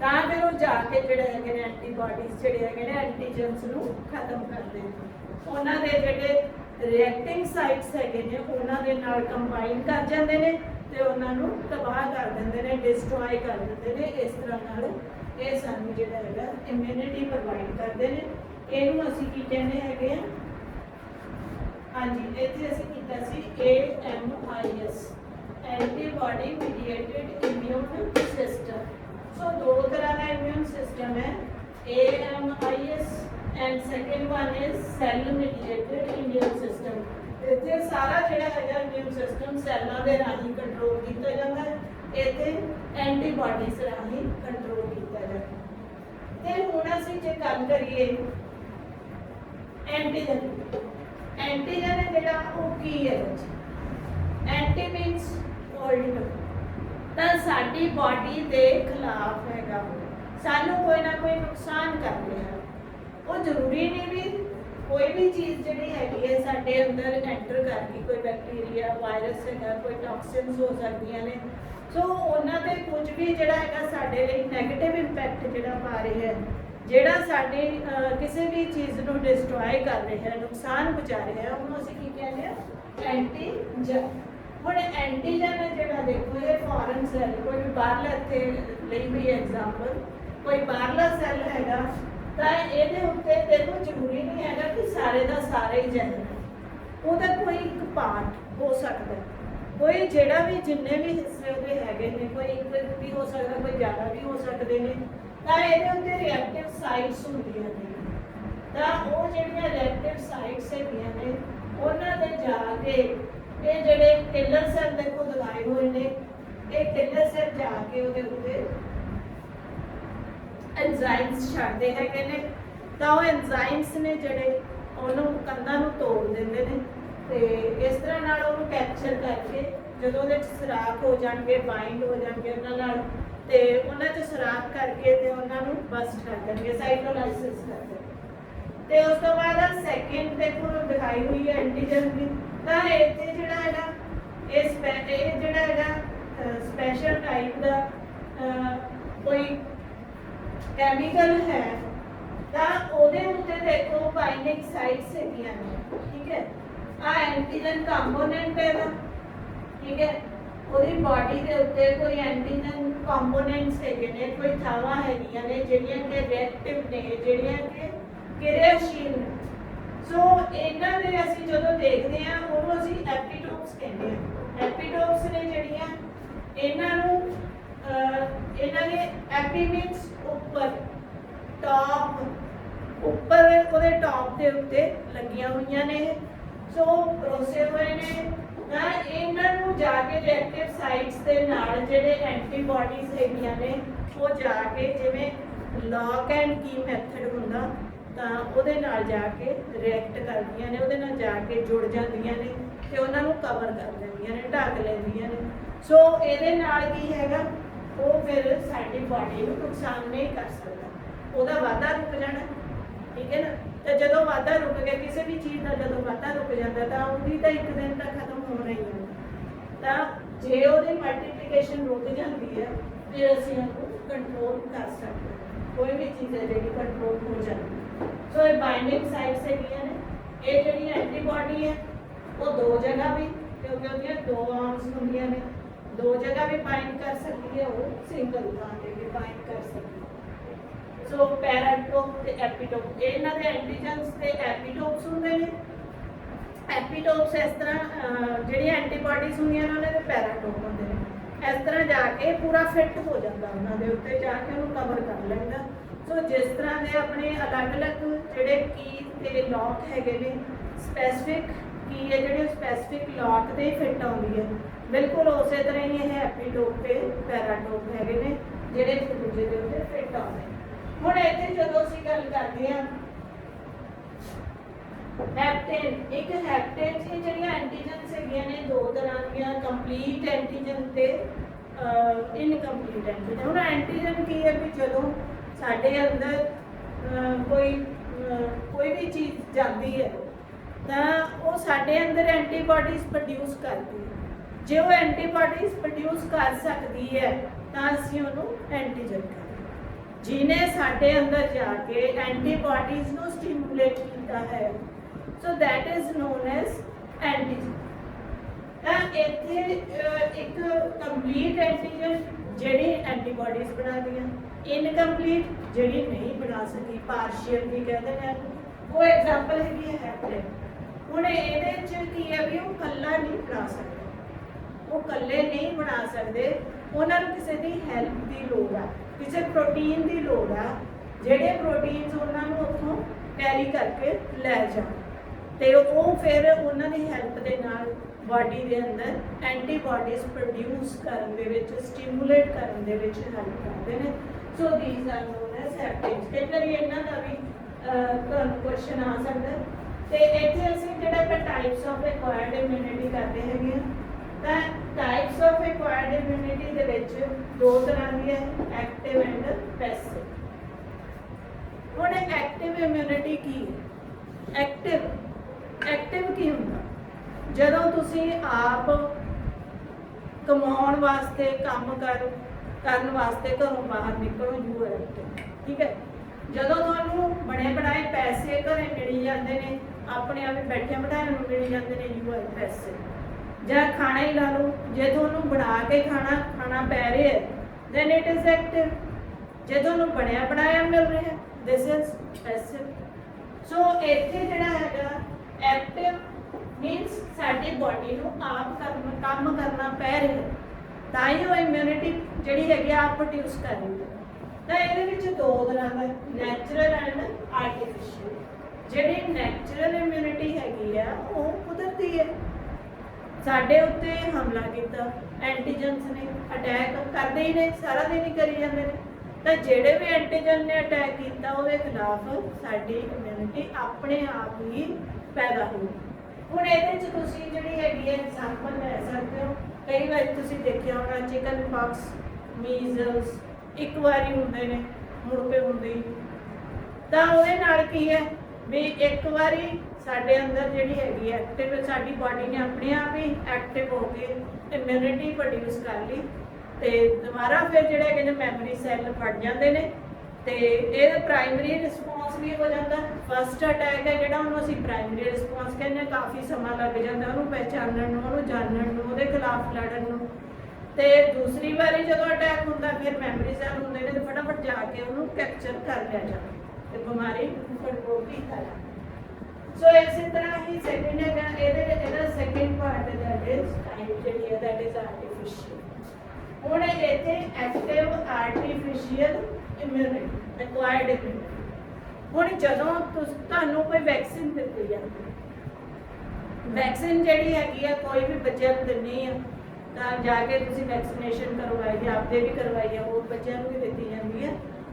ਤਾਂ ਫਿਰ ਉਹ ਜਾ ਕੇ ਜਿਹੜੇ ਹੈਗੇ ਨੇ ਐਂਟੀਬਾਡੀਜ਼ ਜਿਹੜੇ ਹੈਗੇ ਨੇ ਐਂਟੀਜਨਸ ਨੂੰ ਖਤਮ ਕਰਦੇ ਨੇ। ਉਹਨਾਂ ਦੇ ਜਿਹੜੇ ਰਿਐਕਟਿੰਗ ਸਾਈਟਸ ਹੈਗੇ ਨੇ ਉਹਨਾਂ ਦੇ ਨਾਲ ਕੰਬਾਈਨ ਕਰ ਜਾਂਦੇ ਨੇ ਤੇ ਉਹਨਾਂ ਨੂੰ ਤਬਾਹ ਕਰ ਦਿੰਦੇ ਨੇ, ਡਿਸਟਰੋਏ ਕਰ ਦਿੰਦੇ ਨੇ। ਇਸ ਤਰ੍ਹਾਂ ਨਾਲ ਇਹ ਸਾਨੂੰ ਜਿਹੜਾ ਹੈਗਾ ਇਮਿਊਨਿਟੀ ਪ੍ਰੋਵਾਈਡ ਕਰਦੇ ਨੇ। ਇਹਨੂੰ ਅਸੀਂ ਕੀ ਕਹਿੰਦੇ ਹੈਗੇ ਆ, ਹਾਂਜੀ ਇੱਥੇ ਅਸੀਂ ਕੀਤਾ ਸੀ AMIS, antibody mediated immune system. So ਦੋ ਤਰ੍ਹਾਂ ਦਾ ਇਮਿਊਨ ਸਿਸਟਮ ਹੈ, AMIS and second one is cell mediated immune system. ਇੱਥੇ ਸਾਰਾ ਜਿਹੜਾ ਹੈਗਾ ਇਮਿਊਨ ਸਿਸਟਮ ਸੈੱਲਾਂ ਦੇ ਰਾਹੀਂ ਕੰਟਰੋਲ ਕੀਤਾ ਜਾਂਦਾ ਹੈ, ਇੱਥੇ ਐਂਟੀਬਾਡੀਜ਼ ਰਾਹੀਂ ਕੰਟਰੋਲ ਕੀਤਾ ਜਾਂਦਾ ਹੈ। ਤੇ ਹੁਣ ਅਸੀਂ ਜੇ ਗੱਲ ਕਰੀਏ ਐਂਟੀਜਨ, ਐਂਟੀਜਨ ਹੈ ਜਿਹੜਾ ਉਹ ਕੀ ਹੈ, ਐਂਟੀ ਮੀਨਸ ਉਲਟ, ਤਾਂ ਸਾਡੀ ਬਾਡੀ ਦੇ ਖਿਲਾਫ ਹੈਗਾ, ਸਾਨੂੰ ਕੋਈ ਨਾ ਕੋਈ ਨੁਕਸਾਨ ਕਰ ਰਿਹਾ। ਉਹ ਜ਼ਰੂਰੀ ਨਹੀਂ ਵੀ ਕੋਈ ਵੀ ਚੀਜ਼ ਜਿਹੜੀ ਹੈਗੀ ਹੈ ਸਾਡੇ ਅੰਦਰ ਐਂਟਰ ਕਰ ਗਈ, ਕੋਈ ਬੈਕਟੀਰੀਆ ਵਾਇਰਸ ਹੈਗਾ, ਕੋਈ ਟੌਕਸਿਨਸ ਹੋ ਸਕਦੀਆਂ ਨੇ। ਸੋ ਉਹਨਾਂ ਦੇ ਕੁਝ ਵੀ ਜਿਹੜਾ ਹੈਗਾ ਸਾਡੇ ਲਈ ਨੈਗੇਟਿਵ ਇੰਪੈਕਟ ਜਿਹੜਾ ਪਾ ਰਿਹਾ ਹੈ, ਜਿਹੜਾ ਸਾਡੇ ਕਿਸੇ ਵੀ ਚੀਜ਼ ਨੂੰ ਡਿਸਟਰੋਏ ਕਰ ਰਿਹਾ ਹੈ, ਨੁਕਸਾਨ ਪਹੁੰਚਾ ਰਿਹਾ ਹੈ, ਉਹਨੂੰ ਅਸੀਂ ਕੀ ਕਹਿੰਦੇ ਆ, ਐਂਟੀਜਨ। ਹੁਣ ਐਂਟੀਜਨ ਹੈ ਜਿਹੜਾ, ਦੇਖੋ ਇਹ ਫੋਰਨ ਸੈੱਲ, ਕੋਈ ਵੀ ਬਾਹਰਲਾ ਇੱਥੇ ਲਈ ਹੋਈ ਐਗਜ਼ਾਮਪਲ, ਕੋਈ ਬਾਹਰਲਾ ਸੈੱਲ ਹੈਗਾ ਤਾਂ ਇਹਦੇ ਉੱਤੇ ਦੇਖੋ ਜ਼ਰੂਰੀ ਨਹੀਂ ਹੈਗਾ ਕਿ ਸਾਰੇ ਦਾ ਸਾਰਾ ਹੀ ਜ਼ਹਿਰ ਹੈ, ਉਹਦਾ ਕੋਈ ਇੱਕ ਪਾਰਟ ਹੋ ਸਕਦਾ, ਕੋਈ ਜਿਹੜਾ ਵੀ ਜਿੰਨੇ ਵੀ ਹਿੱਸੇ ਉਹਦੇ ਹੈਗੇ ਨੇ, ਕੋਈ ਇੱਕ ਵੀ ਹੋ ਸਕਦਾ, ਕੋਈ ਜ਼ਿਆਦਾ ਵੀ ਹੋ ਸਕਦੇ ਨੇ। ਤਾਂ ਇਹਦੇ ਉੱਤੇ ਰਿਐਕਟਿਵ ਸਾਈਟਸ ਹੁੰਦੀਆਂ ਨੇ, ਤਾਂ ਉਹ ਜਿਹੜੀਆਂ ਰਿਐਕਟਿਵ ਸਾਈਟਸ ਹੈਗੀਆਂ ਨੇ ਉਹਨਾਂ ਦੇ ਜਾ ਕੇ ਇਹ ਜਿਹੜੇ ਕਿਲਰ ਸੈੱਲ ਦੇਖੋ ਲਗਾਏ ਹੋਏ ਨੇ, ਇਹ ਕਿਲਰ ਸੈੱਲ ਜਾ ਕੇ ਉਹਦੇ ਉੱਤੇ ਐਂਜ਼ਾਈਮਸ ਛੱਡਦੇ ਹੈਗੇ ਨੇ। ਤਾਂ ਉਹ ਐਂਜ਼ਾਈਮਸ ਨੇ ਜਿਹੜੇ ਉਹਨੂੰ ਕੰਧਾਂ ਨੂੰ ਤੋੜ ਦਿੰਦੇ ਨੇ ਤੇ ਇਸ ਤਰ੍ਹਾਂ ਨਾਲ ਉਹਨੂੰ ਕੈਪਚਰ ਕਰਕੇ ਜਦੋਂ ਉਹਦੇ 'ਚ ਸੁਰਾਖ ਹੋ ਜਾਣਗੇ, ਬਾਈਂਡ ਹੋ ਜਾਣਗੇ ਉਹਨਾਂ ਨਾਲ, ਤੇ ਉਹਨਾਂ 'ਚ ਸੁਰਾਖ ਕਰਕੇ ਤੇ ਉਹਨਾਂ ਨੂੰ ਬਸਟ ਕਰ ਦੇਣਗੇ, ਸਾਈਟੋਲਾਈਸਿਸ ਕਰ ਦੇਣਗੇ। ਤੇ ਉਸ ਤੋਂ ਬਾਅਦ ਸੈਕਿੰਡ ਦੇਖੋ ਦਿਖਾਈ ਹੋਈ ਹੈ ਐਂਟੀਜਨ ਦੀ। ਤਾਂ ਇੱਥੇ ਜਿਹੜਾ ਹੈਗਾ ਇਹ ਜਿਹੜਾ ਹੈਗਾ ਸਪੈਸ਼ਲ ਟਾਈਪ ਦਾ ਕੋਈ ਕੈਮੀਕਲ ਹੈ, ਤਾਂ ਉਹਦੇ ਉੱਤੇ ਦੇਖੋ ਬਾਈਂਡਿੰਗ ਸਾਈਟਸ ਹੈਗੀਆਂ ਨੇ, ਠੀਕ ਹੈ। ਆ ਐਂਟੀਜਨ ਕੰਪੋਨੈਂਟ ਹੈਗਾ, ਠੀਕ ਹੈ। ਉਹਦੀ ਬਾਡੀ ਦੇ ਉੱਤੇ ਕੋਈ ਐਂਟੀਜਨ ਕੰਪੋਨੈਂਟਸ ਹੈਗੇ ਨੇ, ਕੋਈ ਥਾਵਾਂ ਹੈਗੀਆਂ ਨੇ ਜਿਹੜੀਆਂ ਕਿ ਰਿਐਕਟਿਵ ਨੇ, ਜਿਹੜੀਆਂ ਕਿ ਕਿਰਿਆਸ਼ੀਲ ਨੇ। ਸੋ ਇਹਨਾਂ ਦੇ ਅਸੀਂ ਜਦੋਂ ਦੇਖਦੇ ਹਾਂ ਉਹਨੂੰ ਅਸੀਂ ਐਪੀਟੋਪਸ ਕਹਿੰਦੇ ਹਾਂ। ਐਪੀਟੋਪਸ ਨੇ ਜਿਹੜੀਆਂ, ਇਹਨਾਂ ਨੂੰ ਇਹਨਾਂ ਦੇ ਐਪੀਮਿਕਸ ਉੱਪਰ ਟੌਪ ਉੱਪਰ ਉਹਦੇ ਟੌਪ ਦੇ ਉੱਤੇ ਲੱਗੀਆਂ ਹੋਈਆਂ ਨੇ, ਸੋ ਪਰੋਸੇ ਹੋਏ ਨੇ। ਤਾਂ ਇਹਨਾਂ ਨੂੰ ਜਾ ਕੇ ਰਿਐਕਟਿਵ ਸਾਈਟਸ ਦੇ ਨਾਲ ਜਿਹੜੇ ਐਂਟੀਬਾਡੀਜ਼ ਹੈਗੀਆਂ ਨੇ ਉਹ ਜਾ ਕੇ, ਜਿਵੇਂ ਲੌਕ ਐਂਡ ਕੀ ਮੈਥਡ ਹੁੰਦਾ, ਤਾਂ ਉਹਦੇ ਨਾਲ ਜਾ ਕੇ ਰਿਐਕਟ ਕਰਦੀਆਂ ਨੇ, ਉਹਦੇ ਨਾਲ ਜਾ ਕੇ ਜੁੜ ਜਾਂਦੀਆਂ ਨੇ ਤੇ ਉਹਨਾਂ ਨੂੰ ਕਵਰ ਕਰ ਦਿੰਦੀਆਂ ਨੇ, ਢੱਕ ਲੈਂਦੀਆਂ ਨੇ। ਸੋ ਇਹਦੇ ਨਾਲ ਕੀ ਹੈਗਾ, ਉਹ ਫਿਰ ਸਾਡੀ ਬਾਡੀ ਨੂੰ ਨੁਕਸਾਨ ਨਹੀਂ ਕਰ ਸਕਦਾ, ਉਹਦਾ ਵਾਧਾ ਰੁਕ ਜਾਣਾ, ਠੀਕ ਹੈ ਨਾ। ਤੇ ਜਦੋਂ ਵਾਧਾ ਰੁਕ ਗਿਆ, ਕਿਸੇ ਵੀ ਚੀਜ਼ ਦਾ ਜਦੋਂ ਵਾਧਾ ਰੁਕ ਜਾਂਦਾ ਤਾਂ ਉਹਦੀ ਤਾਂ ਇੱਕ ਦਿਨ ਤੱਕ ਖਤਮ ਹੋਣਾ ਹੀ ਹੈ। ਤਾਂ ਜੇ ਉਹਦੀ ਮਲਟੀਪਲੀਕੇਸ਼ਨ ਰੁਕ ਜਾਂਦੀ ਹੈ ਫਿਰ ਅਸੀਂ ਉਹਨੂੰ ਕੰਟਰੋਲ ਕਰ ਸਕਦੇ ਹਾਂ, ਕੋਈ ਵੀ ਚੀਜ਼ ਹੈ ਜਿਹੜੀ ਕੰਟਰੋਲ ਹੋ ਜਾਂਦੀ ਹੈ। ਸੋ ਇਹ ਬਾਈਂਡਿੰਗ ਸਾਈਟਸ ਹੈਗੀਆਂ ਨੇ। ਇਹ ਜਿਹੜੀ ਐਂਟੀਬਾਡੀ ਹੈ ਉਹ ਦੋ ਜਗ੍ਹਾ ਵੀ, ਕਿਉਂਕਿ ਉਹਦੀਆਂ ਦੋ ਆਰਮਸ ਹੁੰਦੀਆਂ ਨੇ, ਦੋ ਜਗ੍ਹਾ ਵੀ ਬਾਈਂਡ ਕਰ ਸਕਦੀ ਹੈ, ਉਹ ਸਿੰਗਲ ਥਾਂ ਤੇ ਵੀ ਬਾਈਂਡ ਕਰ ਸਕਦੀ ਹੈ। सो पैराटोप ते एपीटोप इन्हां दे एंटीजन्स ते एपीटोप्स हुंदे ने। एपीटोप्स इस तरह जिहड़ियां एंटीबॉडीज हुंदियां ने उन्हां दे पैराटोप हुंदे ने। इस तरह जाके पूरा फिट हो जाता उन्हां दे उत्ते जाके उन्हूं कवर कर लैंदा। सो जिस तरह दे अपने अलग अलग जिहड़े की ते लॉक हैगे ने स्पैसिफिक की है जिहड़े स्पैसिफिक लॉक ते फिट आउंदी है बिल्कुल उस तरह ही यह एपीटोप ते पैराटोप हैगे ने जिहड़े एक दूजे दे उत्ते फिट आउंदे। हुण इत्थे जदों असीं गल करदे हां हैप्टेन, एक हैप्टेन सी जिहड़ियां एंटीजन्स हैगियां ने दो तरह दीयां कंप्लीट एंटीजन ते इनकंप्लीट एंटीजन। हुण एंटीजन की है भी जदों साडे अंदर कोई भी चीज़ जाती है तो वो साडे अंदर एंटीबॉडीज प्रोड्यूस करती है। जे वो एंटीबॉडीज प्रोड्यूस कर सकती है तो असीं उहनूं एंटीजन कहते। जिन्हें साडे अंदर जाके एंटीबॉडीज नूं स्टिमुलेट कीता है so that is known as antigen. इत्थे एक कंप्लीट एंटीजन जिहड़ी एंटीबॉडीज बनादियां, इनकंप्लीट जिहड़ी नहीं बना सकी पार्शियल भी कहते हैं वो एग्जाम्पल हैगी हैप्टेन। हुण इहदे च की है भी वो कल्ला नहीं बना सकते, वो कल्ले नहीं बना सकते, उन्हां नूं किसी दी हैल्प की लोड़ है, किसी प्रोटीन की लोड़ है जिहड़े प्रोटीन्स उन्हां नूं उत्थों कैरी करके लै जाण ते वो फिर उन्हां दी हैल्प दे नाल बॉडी के अंदर एंटीबॉडीज प्रोड्यूस करन दे विच स्टिमुलेट करन दे विच हेल्प करते हैं। So these are known as haptens. कई बार इन्हां दा भी क्वेश्चन आ सकता है। तो इत्थे असीं जिहड़ा टाइप्स ऑफ एक्वायर्ड इम्यूनिटी करते हैगे तां टाइप्स ऑफ एक्वायर्ड इम्यूनिटी दे विच दो तरह दी है, एक्टिव एंड पैसिव। हुण एक्टिव इम्यूनिटी की एक्टिव की हुंदा ਜਦੋਂ ਤੁਸੀਂ ਆਪ ਕਮਾਉਣ ਵਾਸਤੇ ਕੰਮ ਕਰਨ ਵਾਸਤੇ ਘਰੋਂ ਬਾਹਰ ਨਿਕਲੋ ਯੂ ਆਰ ਐਕਟਿਵ। ਠੀਕ ਹੈ, ਜਦੋਂ ਤੁਹਾਨੂੰ ਬਣੇ ਬਣਾਏ ਪੈਸੇ ਘਰੇ ਮਿਲ ਜਾਂਦੇ ਨੇ ਆਪਣੇ ਆਪ ਬੈਠੇ ਬਿਠਾਏ ਨੂੰ ਮਿਲ ਜਾਂਦੇ ਨੇ ਯੂ ਆਰ ਪੈਸਿਵ। ਜਾਂ ਖਾਣਾ ਹੀ ਲਾ ਲਓ, ਜੇ ਤੁਹਾਨੂੰ ਬਣਾ ਕੇ ਖਾਣਾ ਪੈ ਰਿਹਾ ਹੈ ਦੈਨ ਇਟ ਇਜ਼ ਐਕਟਿਵ। ਜੇ ਤੁਹਾਨੂੰ ਬਣਿਆ ਬਣਾਇਆ ਮਿਲ ਰਿਹਾ ਦਿਸ ਇਜ਼ ਪੈਸਿਵ। ਸੋ ਇੱਥੇ ਜਿਹੜਾ ਹੈਗਾ ਐਕਟਿਵ मीनस साडी बॉडी नूं आप काम करना पै रहा तां ही वो इम्यूनिटी जिहड़ी हैगी आप प्रोड्यूस कर रही है। तो ये दो तरह का नैचुरल एंड आर्टिफिशियल। जिहड़ी नैचुरल इम्यूनिटी हैगी है वो कुदरती है, साडे उत्ते हमला किया एंटीजन्स ने अटैक करते ही ने सारा दिन ही करी जाते हैं। तो जिहड़े भी एंटीजन ने अटैक किया उसके खिलाफ साडी इम्यूनिटी अपने आप ही पैदा होगी। ਹੁਣ ਇਹਦੇ ਚ ਤੁਸੀਂ ਜਿਹੜੀ ਹੈਗੀ ਹੈ ਐਗਜ਼ਾਮਪਲ ਲੈ ਸਕਦੇ ਹੋ। ਕਈ ਵਾਰ ਤੁਸੀਂ ਦੇਖਿਆ ਹੋਣਾ ਚਿਕਨ ਪਾਕਸ, ਮੀਜ਼ਲਸ ਇੱਕ ਵਾਰੀ ਹੁੰਦੇ ਨੇ ਮੁੜ ਕੇ ਹੁੰਦੇ ਹੀ। ਤਾਂ ਉਹਦੇ ਨਾਲ ਕੀ ਹੈ ਵੀ ਇੱਕ ਵਾਰੀ ਸਾਡੇ ਅੰਦਰ ਜਿਹੜੀ ਹੈਗੀ ਐਕਟਿਵ ਸਾਡੀ ਬਾਡੀ ਨੇ ਆਪਣੇ ਆਪ ਹੀ ਐਕਟਿਵ ਹੋ ਕੇ ਇਮਿਊਨਿਟੀ ਪ੍ਰੋਡਿਊਸ ਕਰ ਲਈ ਤੇ ਦੁਬਾਰਾ ਫਿਰ ਜਿਹੜੇ ਹੈਗੇ ਨੇ ਮੈਮਰੀ ਸੈੱਲ ਫੜ ਜਾਂਦੇ ਨੇ ਤੇ ਇਹਦਾ ਪ੍ਰਾਇਮਰੀ ਰਿਸਪੌਂਸ ਵੀ ਹੋ ਜਾਂਦਾ। ਫਸਟ ਅਟੈਕ ਹੈ ਜਿਹੜਾ ਉਹਨੂੰ ਅਸੀਂ ਪ੍ਰਾਇਮਰੀ ਰਿਸਪੌਂਸ ਕਹਿੰਦੇ, ਕਾਫੀ ਸਮਾਂ ਲੱਗ ਜਾਂਦਾ ਉਹਨੂੰ ਪਹਿਚਾਨਣ ਨੂੰ, ਉਹਨੂੰ ਜਾਣਨ ਨੂੰ, ਉਹਦੇ ਖਿਲਾਫ ਲੜਨ ਨੂੰ। ਤੇ ਦੂਸਰੀ ਵਾਰੀ ਜਦੋਂ ਅਟੈਕ ਹੁੰਦਾ ਫਿਰ ਮੈਮਰੀ ਸੈੱਲ ਹੁੰਦੇ ਨੇ ਤੇ ਫਟਾਫਟ ਜਾ ਕੇ ਉਹਨੂੰ ਕੈਪਚਰ ਕਰ ਲਿਆ ਜਾਂਦਾ ਤੇ ਬਿਮਾਰੀ ਕੰਟਰੋਲ ਕੀਤਾ ਜਾਂਦਾ। ਸੋ ਇਸੇ ਤਰ੍ਹਾਂ ਹੀ ਸੈਕਿੰਡ ਹੈਗਾ ਇਹਦਾ second part that is type ਜਿਹੜੀ ਹੈ ਦੈਟ ਇਜ਼ ਆਰਟੀਫਿਸ਼ੀਅਲ। ਹੁਣ ਇੱਥੇ active artificial immunity acquired immunity. ਹੁਣ ਜਦੋਂ ਤੁਹਾਨੂੰ ਕੋਈ ਵੈਕਸੀਨ ਦਿੱਤੀ ਜਾਂਦੀ ਹੈ, ਵੈਕਸੀਨ ਜਿਹੜੀ ਹੈਗੀ ਆ ਕੋਈ ਵੀ ਬੱਚਿਆਂ ਨੂੰ ਦਿੰਨੀ ਆ ਤਾਂ ਜਾ ਕੇ ਤੁਸੀਂ ਵੈਕਸੀਨੇਸ਼ਨ ਕਰਵਾਈ ਹੈ, ਆਪਦੇ ਵੀ ਕਰਵਾਈ ਹੈ, ਹੋਰ ਬੱਚਿਆਂ ਨੂੰ ਵੀ ਦਿੱਤੀ ਜਾਂਦੀ ਹੈ।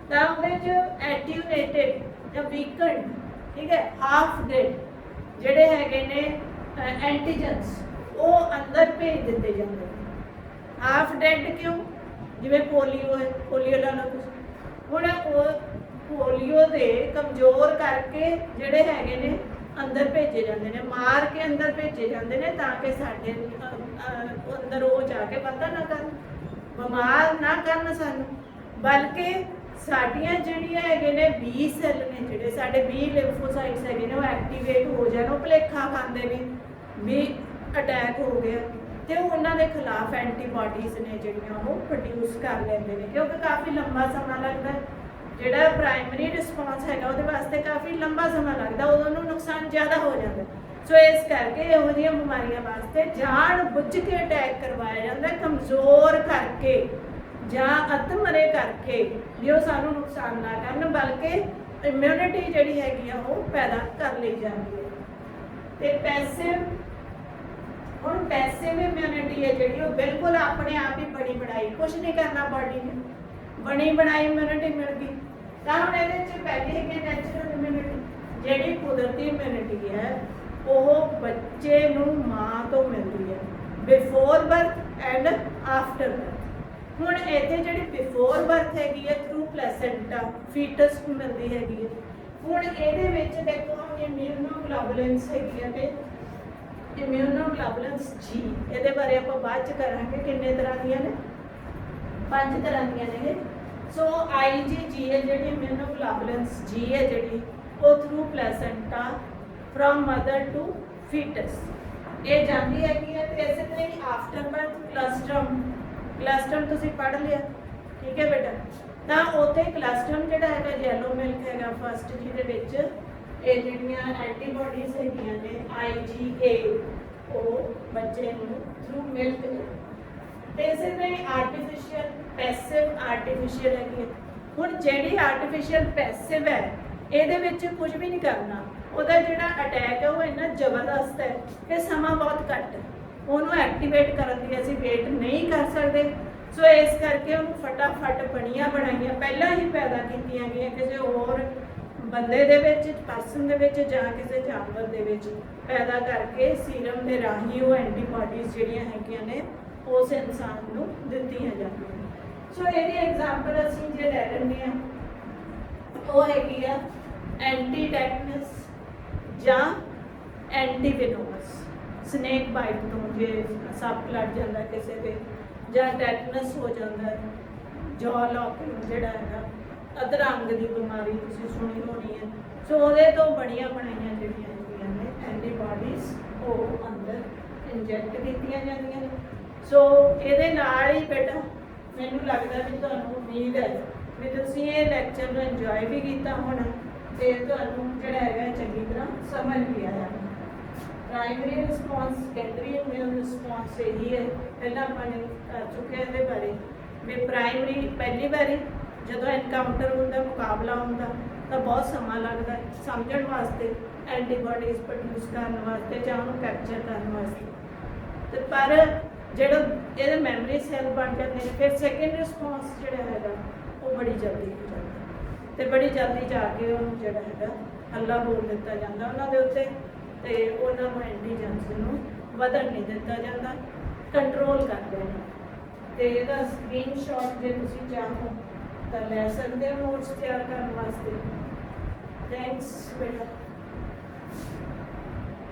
ਤਾਂ ਉਹਦੇ 'ਚ ਐਟੀਨੂਏਟਿਡ ਜਾਂ ਵੀਕਨਡ, ਠੀਕ ਹੈ, ਹਾਫ ਡੈਡ ਜਿਹੜੇ ਹੈਗੇ ਨੇ ਐਂਟੀਜਨਸ ਉਹ ਅੰਦਰ ਭੇਜ ਦਿੱਤੇ ਜਾਂਦੇ ਨੇ। ਹਾਫ ਡੈਡ ਕਿਉਂ? ਜਿਵੇਂ ਪੋਲੀਓ ਹੈ, ਪੋਲੀਓ ਲਾ ਲਓ ਤੁਸੀਂ। ਹੁਣ ਉਹ ਪੋਲੀਓ ਦੇ ਕਮਜ਼ੋਰ ਕਰਕੇ ਜਿਹੜੇ ਹੈਗੇ ਨੇ ਅੰਦਰ ਭੇਜੇ ਜਾਂਦੇ ਨੇ, ਮਾਰ ਕੇ ਅੰਦਰ ਭੇਜੇ ਜਾਂਦੇ ਨੇ ਤਾਂ ਕਿ ਸਾਡੇ ਅੰਦਰ ਉਹ ਜਾ ਕੇ ਪਤਾ ਨਾ ਕਰਨ, ਬਿਮਾਰ ਨਾ ਕਰਨ ਸਾਨੂੰ, ਬਲਕਿ ਸਾਡੀਆਂ ਜਿਹੜੀਆਂ ਹੈਗੇ ਨੇ 20 ਸੈੱਲ ਨੇ ਜਿਹੜੇ ਸਾਡੇ 20 ਲਿੰਫੋਸਾਈਟਸ ਹੈਗੇ ਨੇ ਉਹ ਐਕਟੀਵੇਟ ਹੋ ਜਾਣ, ਉਹ ਭੁਲੇਖਾ ਖਾਂਦੇ ਨੇ ਵੀ ਅਟੈਕ ਹੋ ਗਿਆ ਤੇ ਉਹ ਉਹਨਾਂ ਦੇ ਖਿਲਾਫ ਐਂਟੀਬਾਡੀਜ਼ ਨੇ ਜਿਹੜੀਆਂ ਉਹ ਪ੍ਰੋਡਿਊਸ ਕਰ ਲੈਂਦੇ ਨੇ। ਕਿਉਂਕਿ ਕਾਫੀ ਲੰਬਾ ਸਮਾਂ ਲੱਗਦਾ ਜਿਹੜਾ ਪ੍ਰਾਇਮਰੀ ਰਿਸਪੌਂਸ ਹੈਗਾ ਉਹਦੇ ਵਾਸਤੇ ਕਾਫੀ ਲੰਬਾ ਸਮਾਂ ਲੱਗਦਾ, ਉਦੋਂ ਨੂੰ ਨੁਕਸਾਨ ਜ਼ਿਆਦਾ ਹੋ ਜਾਂਦਾ। ਸੋ ਇਸ ਕਰਕੇ ਇਹੋ ਜਿਹੀਆਂ ਬਿਮਾਰੀਆਂ ਵਾਸਤੇ ਜਾਣ ਬੁੱਝ ਕੇ ਅਟੈਕ ਕਰਵਾਇਆ ਜਾਂਦਾ, ਕਮਜ਼ੋਰ ਕਰਕੇ ਜਾਂ ਅਤਮਰੇ ਕਰਕੇ, ਵੀ ਉਹ ਸਾਨੂੰ ਨੁਕਸਾਨ ਨਾ ਕਰਨ, ਬਲਕਿ ਇਮਿਊਨਿਟੀ ਜਿਹੜੀ ਹੈਗੀ ਆ ਉਹ ਪੈਦਾ ਕਰ ਲਈ ਜਾਂਦੀ ਹੈ। ਤੇ ਪੈਸਿਵ, ਹੁਣ ਪੈਸਿਵ ਇਮਿਊਨਿਟੀ ਹੈ ਜਿਹੜੀ ਉਹ ਬਿਲਕੁਲ ਆਪਣੇ ਆਪ ਹੀ ਬਣੀ ਬਣਾਈ, ਕੁਝ ਨਹੀਂ ਕਰਨਾ ਬਾਡੀ ਨੇ, ਬਣੀ ਬਣਾਈ ਇਮਿਊਨਿਟੀ ਮਿਲ ਗਈ। ਤਾਂ ਹੁਣ ਇਹਦੇ ਵਿੱਚ ਪਹਿਲੀ ਹੈਗੀ ਨੈਚੁਰਲ ਇਮਿਊਨਿਟੀ, ਜਿਹੜੀ ਕੁਦਰਤੀ ਇਮਿਊਨਿਟੀ ਹੈ ਉਹ ਬੱਚੇ ਨੂੰ ਮਾਂ ਤੋਂ ਮਿਲਦੀ ਹੈ, before birth and after birth. ਹੁਣ ਇੱਥੇ ਜਿਹੜੀ ਬਿਫੋਰ ਬਰਥ ਹੈਗੀ ਹੈ ਥਰੂ ਪਲੈਸੈਂਟਾ ਫੀਟਸ ਨੂੰ ਮਿਲਦੀ ਹੈਗੀ ਹੈ। ਹੁਣ ਇਹਦੇ ਵਿੱਚ ਦੇਖੋ ਇਮਿਊਨੋਗਲੋਬੂਲਿਨਸ ਹੈਗੀਆਂ ਨੇ, ਇਮਿਊਨੋਗਲੋਬੂਲਿਨਸ ਜੀ, ਇਹਦੇ ਬਾਰੇ ਆਪਾਂ ਬਾਅਦ ਚ ਕਰਾਂਗੇ ਕਿੰਨੇ ਤਰ੍ਹਾਂ ਦੀਆਂ ਨੇ, 5 ਤਰ੍ਹਾਂ ਦੀਆਂ ਨੇ। ਸੋ IgG ਹੈ ਜਿਹੜੀ ਇਮਿਊਨੋਗਲੋਬੂਲਿਨਸ ਜੀ ਹੈ ਜਿਹੜੀ ਉਹ through placenta from mother to foetus ਇਹ ਜਾਂਦੀ ਹੈਗੀ ਹੈ। ਤੇ ਇਸੇ ਤਰ੍ਹਾਂ ਹੀ ਆਫਟਰ ਬਰਥ ਕਲਸਟਰਮ, ਕਲਸਟਰਮ ਤੁਸੀਂ ਪੜ੍ਹ ਲਿਆ, ਠੀਕ ਹੈ ਬੇਟਾ। ਤਾਂ ਉੱਥੇ ਕਲਸਟਰਮ ਜਿਹੜਾ ਹੈਗਾ ਯੈਲੋ ਮਿਲਕ ਹੈਗਾ ਫਸਟ, ਜਿਹਦੇ ਵਿੱਚ ਇਹ ਜਿਹੜੀਆਂ ਐਂਟੀਬਾਡੀਜ਼ ਹੈਗੀਆਂ ਨੇ IgA ਉਹ ਬੱਚੇ ਨੂੰ ਥਰੂ ਮਿਲਕ। ਤੇ ਇਸੇ ਤਰ੍ਹਾਂ ਹੀ ਆਰਟੀਫਿਸ਼ੀਅਲ ਪੈਸਿਵ ਆਰਟੀਫਿਸ਼ੀਅਲ ਹੈਗੀ। ਹੁਣ ਜਿਹੜੀ ਆਰਟੀਫਿਸ਼ੀਅਲ ਪੈਸਿਵ ਹੈ ਇਹਦੇ ਵਿੱਚ ਕੁਝ ਵੀ ਨਹੀਂ ਕਰਨਾ, ਉਹਦਾ ਜਿਹੜਾ ਅਟੈਕ ਹੈ ਉਹ ਇੰਨਾ ਜ਼ਬਰਦਸਤ ਹੈ ਕਿ ਸਮਾਂ ਬਹੁਤ ਘੱਟ ਹੈ, ਉਹਨੂੰ ਐਕਟੀਵੇਟ ਕਰਨ ਦੀ ਅਸੀਂ ਵੇਟ ਨਹੀਂ ਕਰ ਸਕਦੇ। ਸੋ ਇਸ ਕਰਕੇ ਉਹਨੂੰ ਫਟਾਫਟ ਬਣੀਆਂ ਬਣਾਈਆਂ ਪਹਿਲਾਂ ਹੀ ਪੈਦਾ ਕੀਤੀਆਂ ਗਈਆਂ ਕਿਸੇ ਹੋਰ ਬੰਦੇ ਦੇ ਵਿੱਚ, ਪਰਸਨ ਦੇ ਵਿੱਚ ਜਾਂ ਕਿਸੇ ਜਾਨਵਰ ਦੇ ਵਿੱਚ ਪੈਦਾ ਕਰਕੇ ਸੀਰਮ ਦੇ ਰਾਹੀਂ ਉਹ ਐਂਟੀਬਾਡੀਜ਼ ਜਿਹੜੀਆਂ ਹੈਗੀਆਂ ਨੇ ਉਸ ਇਨਸਾਨ ਨੂੰ ਦਿੱਤੀਆਂ ਜਾਂਦੀਆਂ ਨੇ। ਸੋ ਇਹਦੀ ਐਗਜ਼ਾਮਪਲ ਅਸੀਂ ਜੇ ਲੈ ਲੈਂਦੇ ਹਾਂ ਉਹ ਹੈਗੀ ਆ ਐਂਟੀ ਟੈਟਨਸ ਜਾਂ ਐਂਟੀਵੈਨੋਮਸ। ਸਨੇਕ ਬਾਈਟ ਤੋਂ ਜੇ ਸੱਪ ਲੜ ਜਾਂਦਾ ਕਿਸੇ ਦੇ, ਜਾਂ ਟੈਟਨਸ ਹੋ ਜਾਂਦਾ, ਜੌ ਲੌਕ ਜਿਹੜਾ ਹੈਗਾ ਅਧਰੰਗ ਦੀ ਬਿਮਾਰੀ ਤੁਸੀਂ ਸੁਣੀ ਹੋਣੀ ਹੈ। ਸੋ ਉਹਦੇ ਤੋਂ ਬਣੀਆਂ ਬਣਾਈਆਂ ਜਿਹੜੀਆਂ ਹੈਗੀਆਂ ਨੇ ਐਂਟੀਬਾਡੀਜ਼ ਉਹ ਅੰਦਰ ਇੰਜੈਕਟ ਕੀਤੀਆਂ ਜਾਂਦੀਆਂ ਨੇ। ਸੋ ਇਹਦੇ ਨਾਲ ਹੀ ਬੇਟਾ ਮੈਨੂੰ ਲੱਗਦਾ ਵੀ ਤੁਹਾਨੂੰ ਉਮੀਦ ਹੈ ਵੀ ਤੁਸੀਂ ਇਹ ਲੈਕਚਰ ਨੂੰ ਇੰਜੋਏ ਵੀ ਕੀਤਾ ਹੋਣਾ ਤੇ ਤੁਹਾਨੂੰ ਜਿਹੜਾ ਹੈਗਾ ਚੰਗੀ ਤਰ੍ਹਾਂ ਸਮਝ ਵੀ ਆਇਆ। Primary response, secondary immune response ਇਹੀ ਹੈ, ਪਹਿਲਾਂ ਆਪਾਂ ਨੇ ਕਰ ਚੁੱਕੇ ਇਹਦੇ ਬਾਰੇ ਵੀ ਪ੍ਰਾਇਮਰੀ ਪਹਿਲੀ ਵਾਰੀ ਜਦੋਂ ਐਨਕਾਊਂਟਰ ਹੁੰਦਾ, ਮੁਕਾਬਲਾ ਹੁੰਦਾ ਤਾਂ ਬਹੁਤ ਸਮਾਂ ਲੱਗਦਾ ਸਮਝਣ ਵਾਸਤੇ, ਐਂਟੀਬਾਡੀਜ਼ ਪ੍ਰੋਡਿਊਸ ਕਰਨ ਵਾਸਤੇ ਜਾਂ ਉਹਨੂੰ ਕੈਪਚਰ ਕਰਨ ਵਾਸਤੇ। ਤੇ ਪਰ ਜਿਹੜਾ ਇਹਦੇ ਮੈਮਰੀ ਸੈੱਲ ਬਣ ਜਾਂਦੇ ਨੇ, ਫਿਰ ਸੈਕੰਡ ਰਿਸਪੌਂਸ ਜਿਹੜਾ ਹੈਗਾ ਉਹ ਬੜੀ ਜਲਦੀ ਹੋ ਜਾਂਦਾ ਤੇ ਬੜੀ ਜਲਦੀ ਜਾ ਕੇ ਉਹਨੂੰ ਜਿਹੜਾ ਹੈਗਾ ਹੱਲਾ ਬੋਲ ਦਿੱਤਾ ਜਾਂਦਾ ਉਹਨਾਂ ਦੇ ਉੱਤੇ ਤੇ ਉਹਨਾਂ ਨੂੰ ਐਂਟੀਜਨਸ ਨੂੰ ਵਧਣ ਨਹੀਂ ਦਿੱਤਾ ਜਾਂਦਾ, ਕੰਟਰੋਲ ਕਰਦੇ ਨੇ। ਤੇ ਇਹਦਾ ਸਕਰੀਨਸ਼ਾਟ ਜੇ ਤੁਸੀਂ ਚਾਹੋ ਤਾਂ ਲੈ ਸਕਦੇ ਹੋ ਨੋਟਸ ਤਿਆਰ ਕਰਨ ਵਾਸਤੇ। ਥੈਂਕਸ ਬੇਟਾ।